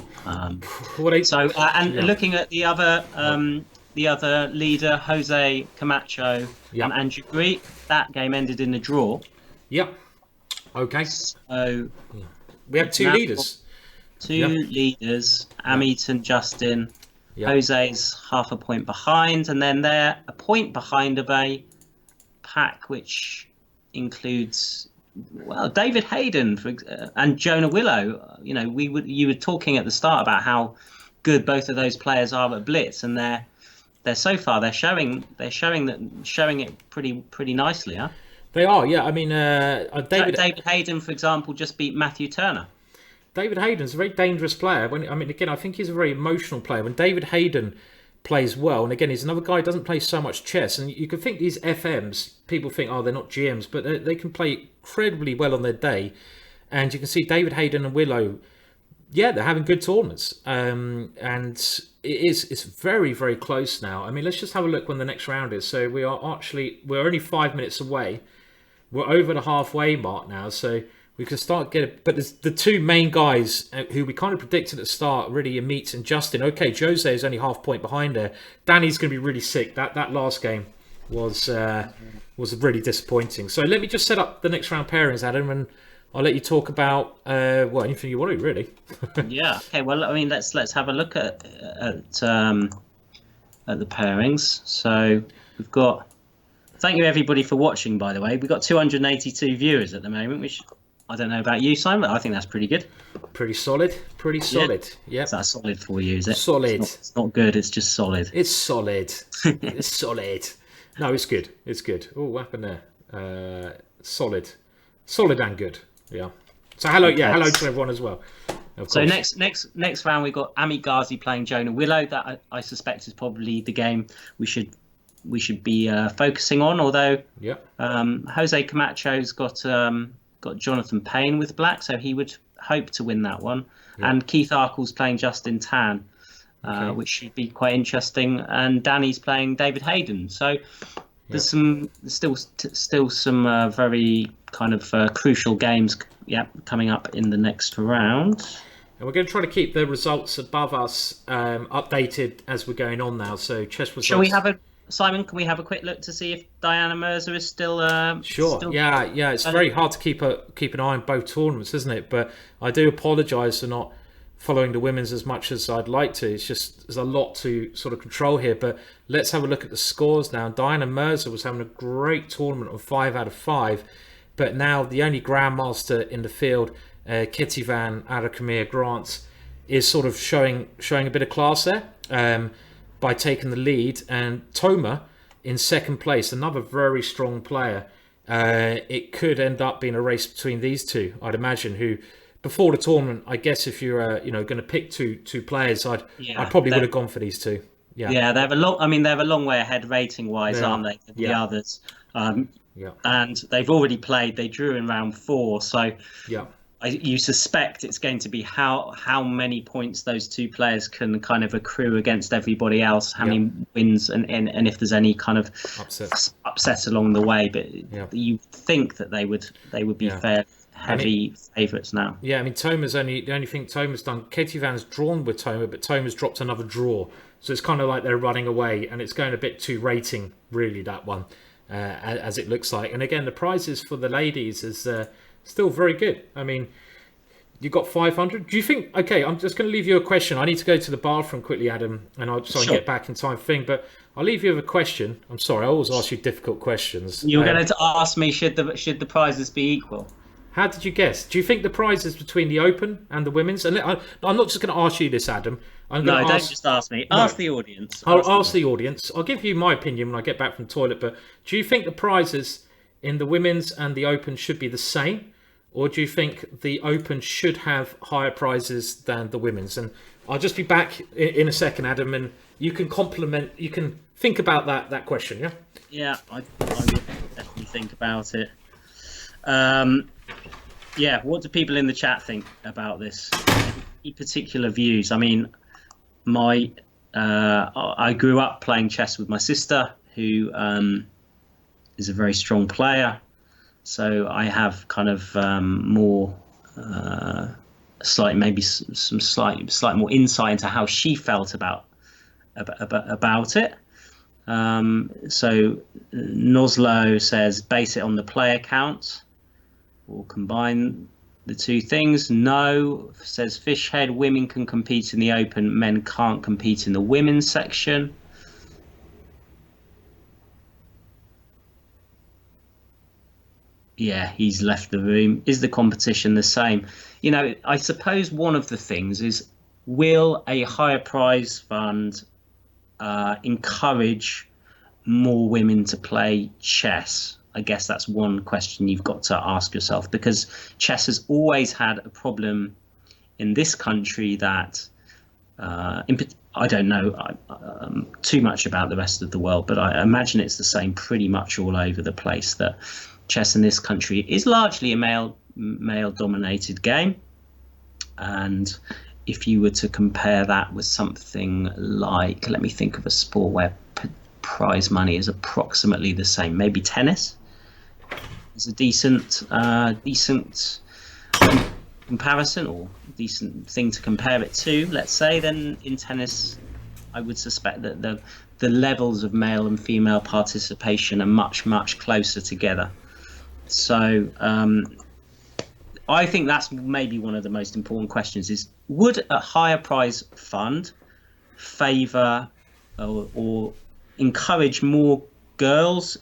Looking at the other leader, Jose Camacho and Andrew Greek, that game ended in a draw. Yep. Okay. So we have two leaders. Two leaders, Amit and Justin. Jose's half a point behind, and then they're a point behind of a pack which includes David Hayden and Jonah Willow. You were talking at the start about how good both of those players are at Blitz, and they're so far they're showing it pretty nicely, huh? They are, yeah. I mean, David Hayden, for example, just beat Matthew Turner. David Hayden's a very dangerous player. I think he's a very emotional player. When David Hayden plays well, and again, he's another guy who doesn't play so much chess, and you can think these FMs, people think, oh, they're not GMs, but they can play incredibly well on their day. And you can see David Hayden and Willow, they're having good tournaments. And it's very, very close now. I mean, let's just have a look when the next round is. So we're only 5 minutes away. We're over the halfway mark now, so we can start getting. But there's the two main guys who we kind of predicted at the start, really, Amit and Justin. Okay, Jose is only half point behind there. Danny's going to be really sick. That last game was really disappointing. So let me just set up the next round pairings, Adam, and I'll let you talk about anything you want to, really. Yeah. Okay. Well, I mean, let's have a look at the pairings. So we've got. Thank you everybody for watching. By the way, we've got 282 viewers at the moment, which I don't know about you, Simon, but I think that's pretty good. Pretty solid. Yeah. Is that solid for you? Is it? Solid. It's not good. It's just solid. It's solid. It's solid. No, it's good. It's good. Oh, what happened there? Solid and good. Yeah. So hello to everyone as well. So next round we've got Amit Ghazi playing Jonah Willow. That I suspect is probably the game we should be focusing on. Although Jose Camacho's got Jonathan Payne with black, so he would hope to win that one. And Keith Arkle's playing Justin Tan, which should be quite interesting. And Danny's playing David Hayden. So there's still some very kind of crucial games coming up in the next round. And we're going to try to keep the results above us updated as we're going on now. So chess results. Shall we have Simon, can we have a quick look to see if Diana Mirza is still... Sure. Still... Yeah. It's very hard to keep an eye on both tournaments, isn't it? But I do apologise for not following the women's as much as I'd like to. It's just there's a lot to sort of control here. But let's have a look at the scores now. Diana Mirza was having a great tournament on 5 out of 5. But now the only grandmaster in the field, Ketivan Arakamir Grant, is sort of showing a bit of class there. By taking the lead, and Toma in second place, another very strong player. It could end up being a race between these two, I'd imagine. Who, before the tournament, I guess if you're going to pick two players, I probably would have gone for these two. Yeah, they have a long way ahead rating wise, aren't they? The others, and they've already played. They drew in round 4, so you suspect it's going to be how many points those two players can kind of accrue against everybody else, how many wins, and if there's any kind of upset along the way. But you think that they would be heavy favourites now. Yeah, I mean, the only thing Toma's done, Katie Van's drawn with Toma, but Toma's dropped another draw. So it's kind of like they're running away, and it's going a bit too rating, really, that one, as it looks like. And again, the prizes for the ladies is still very good. I mean, you got 500. Do you think? Okay, I'm just going to leave you a question. I need to go to the bathroom quickly, Adam, and I'll try and get back in time for thing. But I'll leave you with a question. I'm sorry, I always ask you difficult questions. You're going to ask me should the prizes be equal? How did you guess? Do you think the prizes between the Open and the Women's? And I'm not just going to ask you this, Adam. Don't just ask me. Ask the audience. I'll ask the audience. I'll give you my opinion when I get back from the toilet. But do you think the prizes in the Women's and the Open should be the same? Or do you think the Open should have higher prizes than the Women's? And I'll just be back in a second, Adam, and you can you can think about that question, yeah? Yeah, I would definitely think about it. Yeah, what do people in the chat think about this? Any particular views? I mean, I grew up playing chess with my sister, who is a very strong player. So I have kind of more, slight more insight into how she felt about it. So Noslo says base it on the player count, or combine the two things. No, says Fishhead, women can compete in the Open, men can't compete in the women's section. Yeah, he's left the room. Is the competition the same? You know, I suppose one of the things is, will a higher prize fund encourage more women to play chess? I guess that's one question you've got to ask yourself, because chess has always had a problem in this country that, I don't know too much about the rest of the world, but I imagine it's the same pretty much all over the place, that chess in this country is largely a male-dominated game. And if you were to compare that with something like, let me think of a sport where prize money is approximately the same, maybe tennis is a decent comparison, or decent thing to compare it to, let's say. Then in tennis, I would suspect that the levels of male and female participation are much closer together. So I think that's maybe one of the most important questions, is would a higher prize fund favour or encourage more girls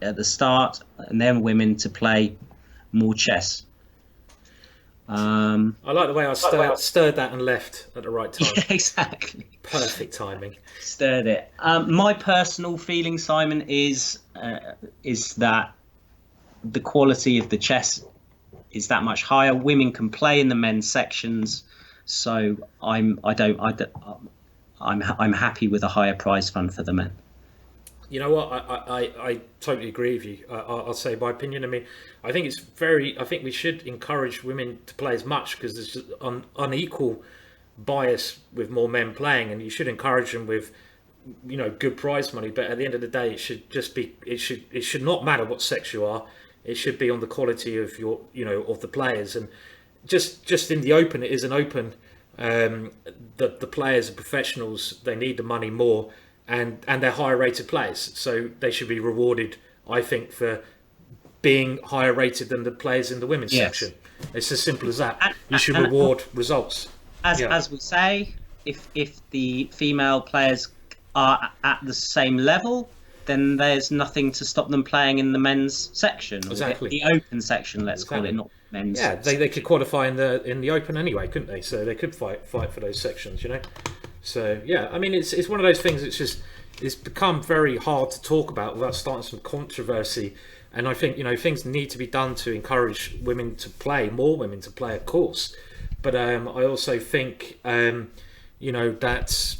at the start and then women to play more chess? I like the way I stirred that and left at the right time. Yeah, exactly. Perfect timing. Stirred it. My personal feeling, Simon, is that the quality of the chess is that much higher. Women can play in the men's sections, so I'm happy with a higher prize fund for the men. You know what? I totally agree with you. I'll say my opinion. I mean, I think we should encourage women to play as much, because there's just unequal bias with more men playing, and you should encourage them with, you know, good prize money. But at the end of the day, it should not matter what sex you are. It should be on the quality of of the players. And just in the Open, it is an Open. The players are professionals. They need the money more. And they're higher rated players, so they should be rewarded, I think, for being higher rated than the players in the women's section. It's as simple as that. You should reward results. As we say, if the female players are at the same level, then there's nothing to stop them playing in the men's section. Exactly. The Open section, let's call it, not men's. Yeah, they could qualify in the Open anyway, couldn't they? So they could fight for those sections, you know. So yeah, I mean, it's one of those things. It's become very hard to talk about without starting some controversy. And I think, you know, things need to be done to encourage women to play, more women to play, of course. But I also think, you know, that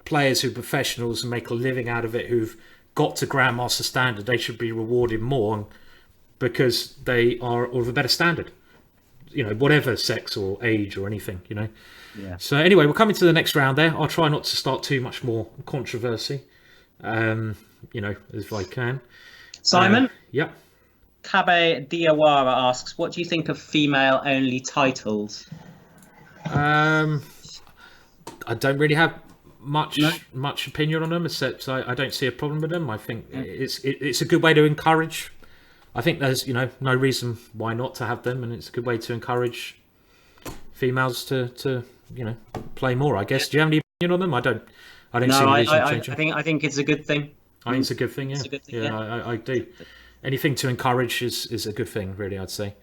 players who are professionals and make a living out of it, who've got to Grandmaster standard, they should be rewarded more because they are of a better standard. You know, whatever sex or age or anything, you know. Yeah. So anyway, we're coming to the next round there. I'll try not to start too much more controversy, you know, if I can. Simon? Yeah. Kabe Diawara asks, what do you think of female-only titles? I don't really have much No? much opinion on them, except I don't see a problem with them. I think it's a good way to encourage. I think there's no reason why not to have them, and it's a good way to encourage females to play more. I guess. Do you have any opinion on them? I don't No, see any reason to change them. I think it's a good thing. I think it's a good thing. Yeah, It's a good thing, yeah. I do. Anything to encourage is a good thing, really. I'd say.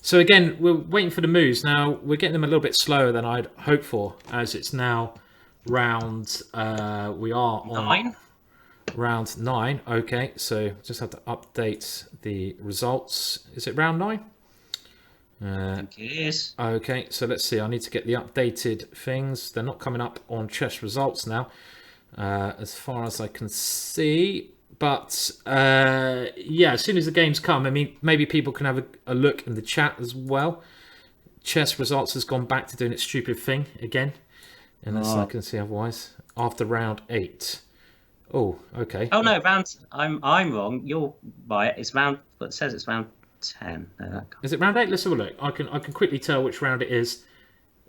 So again, we're waiting for the moves. Now we're getting them a little bit slower than I'd hoped for, as it's now round. We are on 9. round 9. Okay, so just have to update the results. Is it round 9? I think it is. Okay, so let's see. I need to get the updated things. They're not coming up on chess results now, as far as I can see. But yeah, as soon as the games come, I mean, maybe people can have a look in the chat as well. Chess results has gone back to doing its stupid thing again, unless I can see otherwise. After round 8. Oh, okay. Oh no, I'm wrong. You're right. It's round. But it says it's round 10. No, Is it round 8? Let's have a look. I can quickly tell which round it is.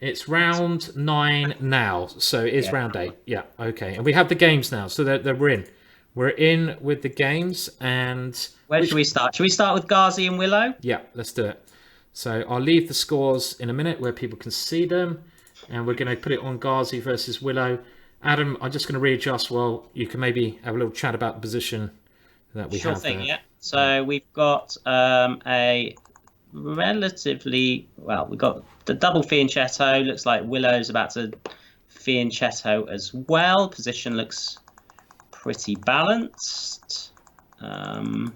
It's round 9 now, so it is round 8. Yeah, okay. And we have the games now, so we're in. We're in with the games, and where should we start? Should we start with Ghazi and Willow? Yeah, let's do it. So I'll leave the scores in a minute where people can see them, and we're going to put it on Ghazi versus Willow. Adam, I'm just going to readjust while you can maybe have a little chat about the position that we have. Sure thing, yeah. So we've got a relatively we've got the double fianchetto. Looks like Willow's about to fianchetto as well. Position looks pretty balanced. I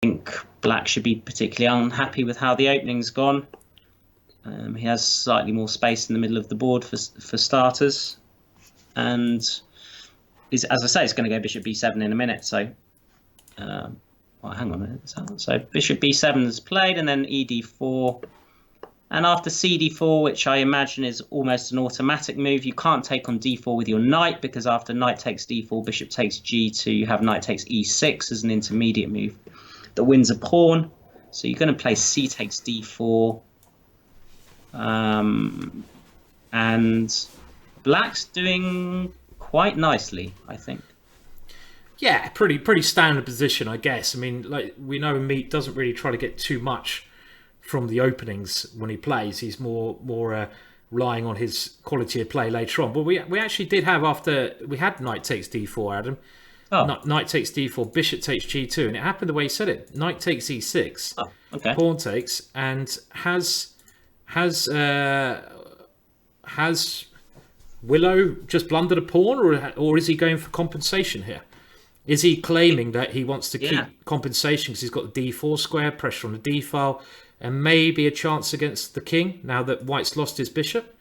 think Black should be particularly unhappy with how the opening's gone. He has slightly more space in the middle of the board for starters, and as I say, it's going to go Bishop B7 in a minute. So, hang on a minute. So Bishop B7 is played, and then ED4. And after CD4, which I imagine is almost an automatic move, you can't take on D4 with your knight, because after knight takes D4, bishop takes G2, you have knight takes E6 as an intermediate move that wins a pawn. So you're going to play C takes D4. And Black's doing quite nicely, I think. Yeah, pretty standard position, I guess. I mean, like we know Meat doesn't really try to get too much from the openings when he plays. He's more relying on his quality of play later on. But we actually did have, after we had knight takes d4, Adam. Knight takes d4, bishop takes g2, and it happened the way he said it. Knight takes e6, pawn takes, and has Willow just blundered a pawn, or is he going for compensation here? Is he claiming that he wants to keep compensation because he's got the d4 square, pressure on the d file, and maybe a chance against the king now that White's lost his bishop?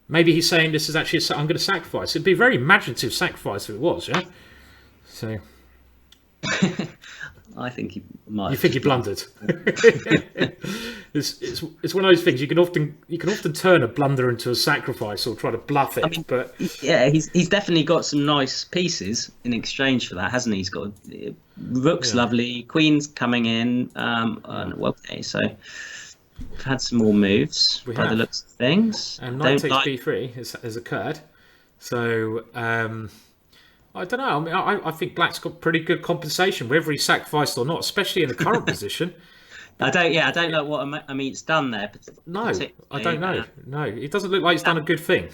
Maybe he's saying this is actually I'm going to sacrifice. It'd be a very imaginative sacrifice if it was, yeah? So I think he might. You think he blundered? It's one of those things you can often turn a blunder into a sacrifice or try to bluff it. I mean, but yeah, he's definitely got some nice pieces in exchange for that, hasn't he? He's got rook's lovely, queen's coming in. Okay, so we've had some more moves by the looks of things. And knight takes b3 has occurred. So I don't know. I mean, I think Black's got pretty good compensation, whether he sacrificed or not, especially in the current position. I don't know what Amit's done there. No, I don't know. No, it doesn't look like he's done a good thing.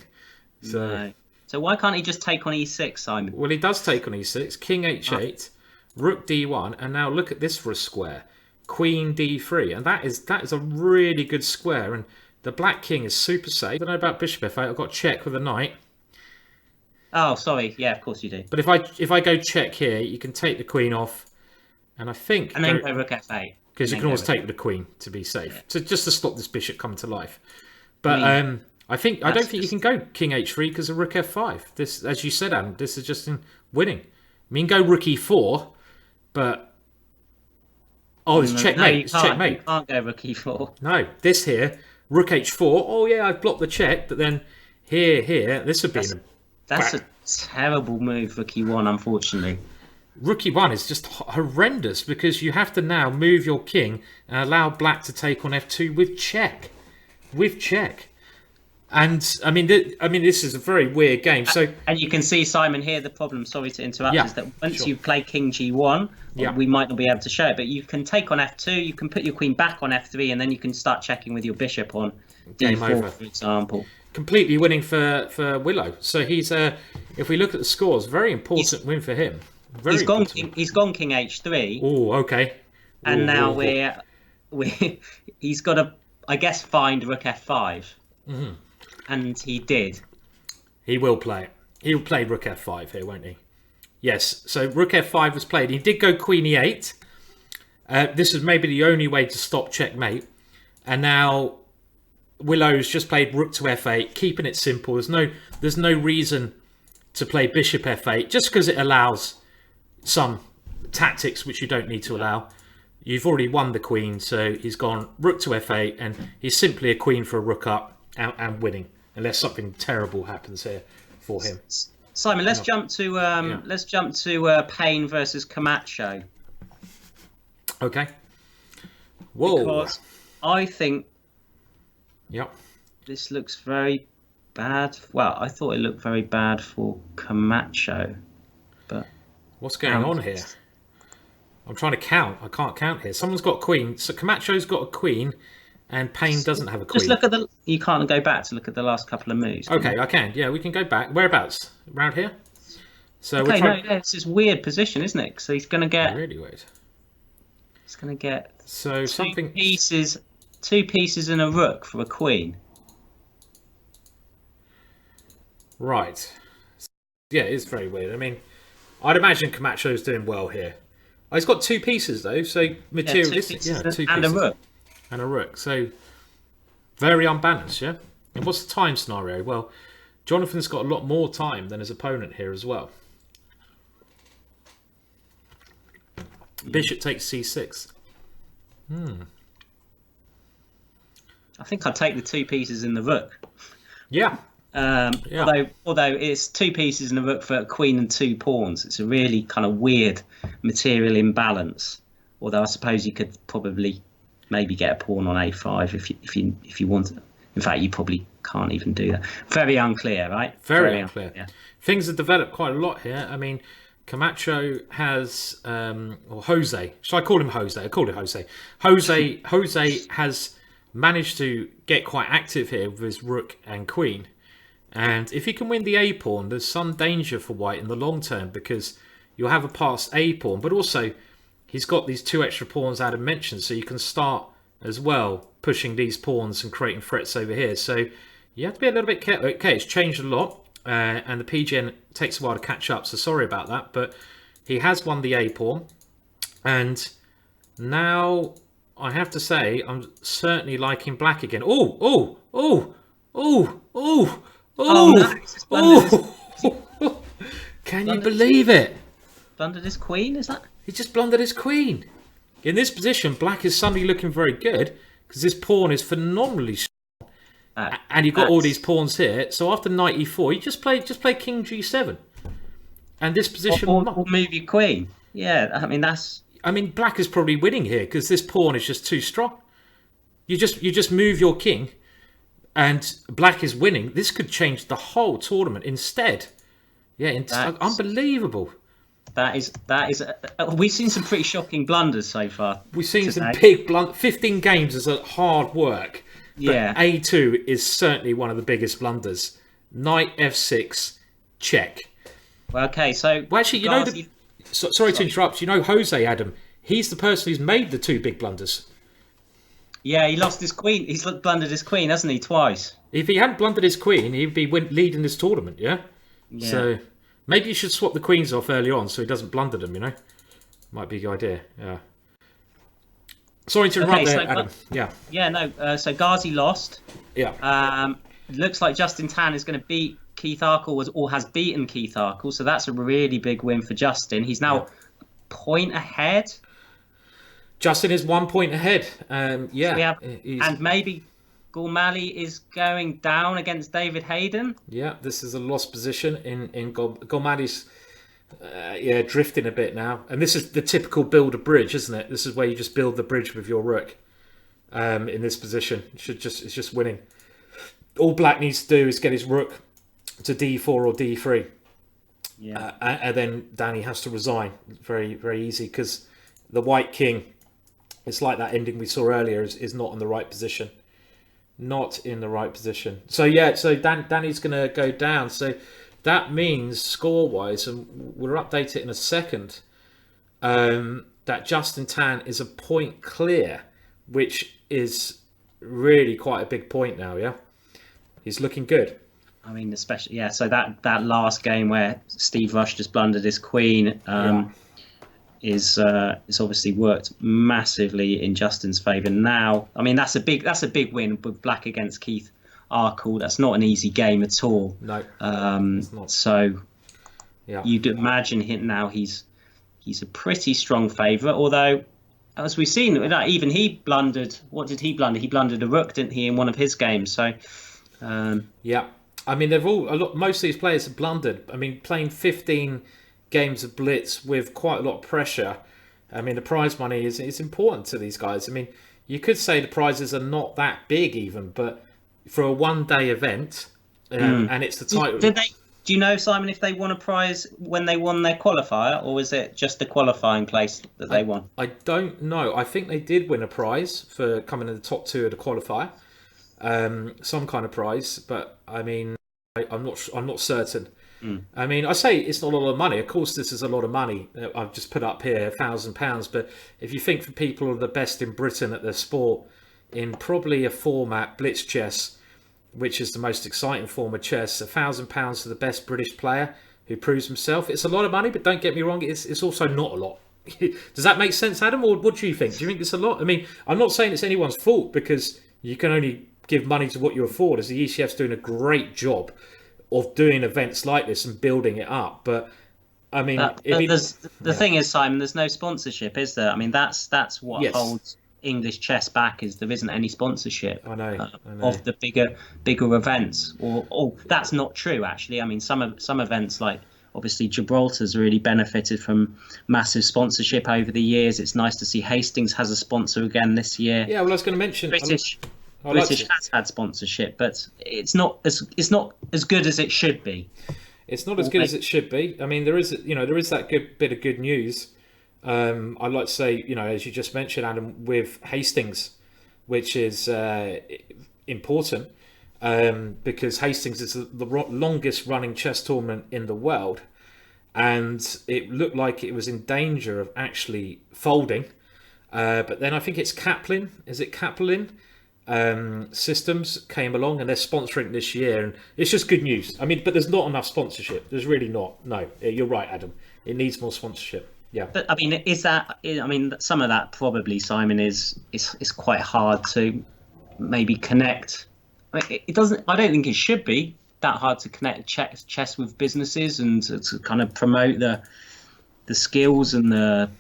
So, no. So why can't he just take on e6, Simon? Well, he does take on e6, king h8, rook d1, and now look at this for a square, queen d3, and that is a really good square. And the black king is super safe. I don't know about bishop f8. I've got to check with a knight. Oh, sorry. Yeah, of course you do. But if I go check here, you can take the queen off, and I think and then go rook f8. Because you can always take the queen to be safe, just to stop this bishop coming to life. But I don't think you can go king h3 because of rook f5. This, as you said, Adam, this is just winning. I mean, go rook e4, but it's checkmate. It's checkmate. You can't go rook e4. No, this here, rook h4. Oh yeah, I've blocked the check, but then here, this would be Terrible move, Rook E1, unfortunately. Rook E1 is just horrendous because you have to now move your king and allow black to take on F2 with check. With check. And I mean, this is a very weird game. So, and you can see, Simon, here the problem. Sorry to interrupt. Yeah, is that once you play King G1, we might not be able to show it, but you can take on F2. You can put your queen back on F3, and then you can start checking with your bishop on D4, for example. Completely winning for Willow. So he's if we look at the scores, very important win for him. He's gone King H3. Oh, okay. And now he's got to, I guess, find Rook F5. Mm-hmm. And he did. He will play it. He'll play Rook F5 here, won't he? Yes. So Rook F5 was played. He did go Queen E8. This is maybe the only way to stop checkmate. And now Willow's just played Rook to F8, keeping it simple. There's no reason to play Bishop F8 just because it allows some tactics which you don't need to allow. You've already won the queen, so he's gone Rook to F8, and he's simply a queen for a Rook up and winning, unless something terrible happens here for him. Simon, let's jump to Payne versus Camacho. Okay. Whoa. Because I think Yep. this looks very bad. Well, I thought it looked very bad for Camacho, but what's going on here? I'm trying to count. I can't count here. Someone's got a queen. So Camacho's got a queen, and Payne doesn't have a queen. Just look at the. You can't go back to look at the last couple of moves. Okay, I can. Yeah, we can go back. Whereabouts? Around here. So okay, no, it's this weird position, isn't it? So he's going to get. Really weird. He's going to get. So something. Two pieces and a rook for a queen. Right. Yeah, it is very weird. I mean, I'd imagine Camacho's doing well here. Oh, he's got two pieces though, so materialistic. Two pieces. And a rook. And a rook. So very unbalanced, yeah. And what's the time scenario? Well, Jonathan's got a lot more time than his opponent here as well. Bishop takes C6. I think I'd take the two pieces in the rook. Yeah. Although it's two pieces and a rook for a queen and two pawns, it's a really kind of weird material imbalance. Although I suppose you could probably maybe get a pawn on A5 if you want. In fact, you probably can't even do that. Very unclear, right? Very unclear. Yeah. Things have developed quite a lot here. I mean, Camacho has or Jose. Shall I call him Jose? I call it Jose. Jose has managed to get quite active here with his rook and queen. And if he can win the A pawn, there's some danger for white in the long term because you'll have a passed A pawn, but also he's got these two extra pawns Adam mentioned, so you can start as well pushing these pawns and creating threats over here. So you have to be a little bit careful. Okay, it's changed a lot, and the PGN takes a while to catch up, so sorry about that. But he has won the A pawn, and now I have to say I'm certainly liking black again. Oh! Can you believe it? Blundered his queen, is that? He just blundered his queen. In this position, black is suddenly looking very good because this pawn is phenomenally strong. And you've got all these pawns here. So after knight e4, you just play king g7. And this position... Or move your queen. Yeah, I mean, that's... I mean, black is probably winning here because this pawn is just too strong. You just move your king and black is winning. This could change the whole tournament instead. Yeah, unbelievable. That is. We've seen some pretty shocking blunders so far. We've seen some big 15 games is a hard work. But yeah. A2 is certainly one of the biggest blunders. Knight F6, check. Well, okay, so... Well, actually, sorry to interrupt. You know Jose, Adam, he's the person who's made the two big blunders. Yeah, he lost his queen. He's blundered his queen, hasn't he, twice? If he hadn't blundered his queen, he'd be leading this tournament, yeah? So maybe you should swap the queens off early on so he doesn't blunder them, you know? Might be a good idea, yeah. Sorry to interrupt there, Adam. Yeah, no, so Ghazi lost. Yeah. Looks like Justin Tan is going to beat Keith Arkle or has beaten Keith Arkle, so that's a really big win for Justin. He's now a point ahead. Justin is 1 point ahead. So and maybe Gormali is going down against David Hayden. Yeah, this is a lost position in Gormali's drifting a bit now. And this is the typical build a bridge, isn't it? This is where you just build the bridge with your rook in this position. It's just winning. All black needs to do is get his rook to d4 or d3. Yeah. And then Danny has to resign. Very, very easy, because the white king, it's like that ending we saw earlier, is not in the right position. Not in the right position. So yeah, so Danny's going to go down. So that means score-wise, and we'll update it in a second, that Justin Tan is a point clear, which is really quite a big point now, yeah? He's looking good. I mean, especially, yeah, so that last game where Steve Rush just blundered his queen is obviously worked massively in Justin's favour. Now, I mean, that's a big win with black against Keith Arkle. That's not an easy game at all. No, it's not. So you'd imagine he's a pretty strong favourite. Although, as we've seen, even he blundered. What did he blunder? He blundered a rook, didn't he, in one of his games? So yeah, I mean, most of these players have blundered. I mean, playing 15 games of Blitz with quite a lot of pressure. I mean, the prize money is important to these guys. I mean, you could say the prizes are not that big even, but for a one-day event, and it's the title. Do you know, Simon, if they won a prize when they won their qualifier, or was it just the qualifying place that they won? I don't know. I think they did win a prize for coming in the top 2 of the qualifier, some kind of prize. But I mean, I'm not certain. I mean, I say it's not a lot of money. Of course, this is a lot of money. I've just put up here £1,000. But if you think for people who are the best in Britain at their sport, in probably a format, Blitz chess, which is the most exciting form of chess, £1,000 for the best British player who proves himself. It's a lot of money, but don't get me wrong, it's also not a lot. Does that make sense, Adam? Or what do you think? Do you think it's a lot? I mean, I'm not saying it's anyone's fault, because you can only give money to what you afford, as the ECF's doing a great job of doing events like this and building it up. But I mean, the thing is, Simon, there's no sponsorship, is there? I mean, that's what holds English chess back, is there isn't any sponsorship. I know. Of the bigger events. Or that's not true, actually. I mean, some events, like obviously Gibraltar's really benefited from massive sponsorship over the years. It's nice to see Hastings has a sponsor again this year. Yeah, well, I was going to mention British has had sponsorship, but it's not as good as it should be. It's not as good as it should be. I mean, there is that good bit of good news. I'd like to say, as you just mentioned, Adam, with Hastings, which is important, because Hastings is the longest running chess tournament in the world, and it looked like it was in danger of actually folding. But then I think it's Kaplan. Is it Kaplan? Systems came along and they're sponsoring this year, and it's just good news. I mean, but there's not enough sponsorship. There's really not. No, you're right, Adam. It needs more sponsorship. Yeah. But I mean, some of that probably, Simon, is quite hard to maybe connect. I mean, it doesn't. I don't think it should be that hard to connect chess with businesses and to kind of promote the skills and the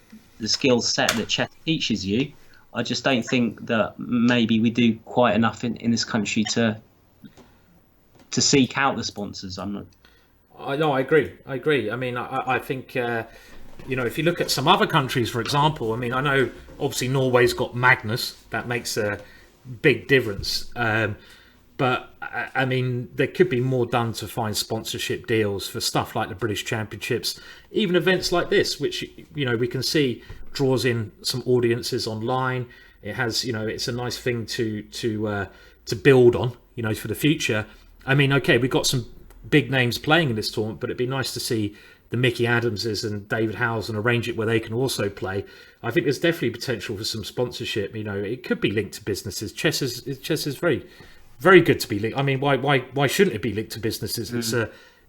skill set that chess teaches you. I just don't think that maybe we do quite enough in this country to seek out the sponsors. I agree. I mean, I think if you look at some other countries, for example, I mean, I know obviously Norway's got Magnus. That makes a big difference. But I mean, there could be more done to find sponsorship deals for stuff like the British Championships, even events like this, which we can see draws in some audiences online. It has, it's a nice thing to build on, for the future. I mean, okay, we've got some big names playing in this tournament, but it'd be nice to see the Mickey Adamses and David Howells and arrange it where they can also play. I think there's definitely potential for some sponsorship. It could be linked to businesses. Chess is very, very good to be linked. I mean, why shouldn't it be linked to businesses?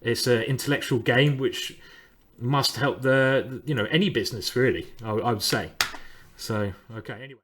It's a intellectual game which must help any business, really, I would say. So, okay, anyway.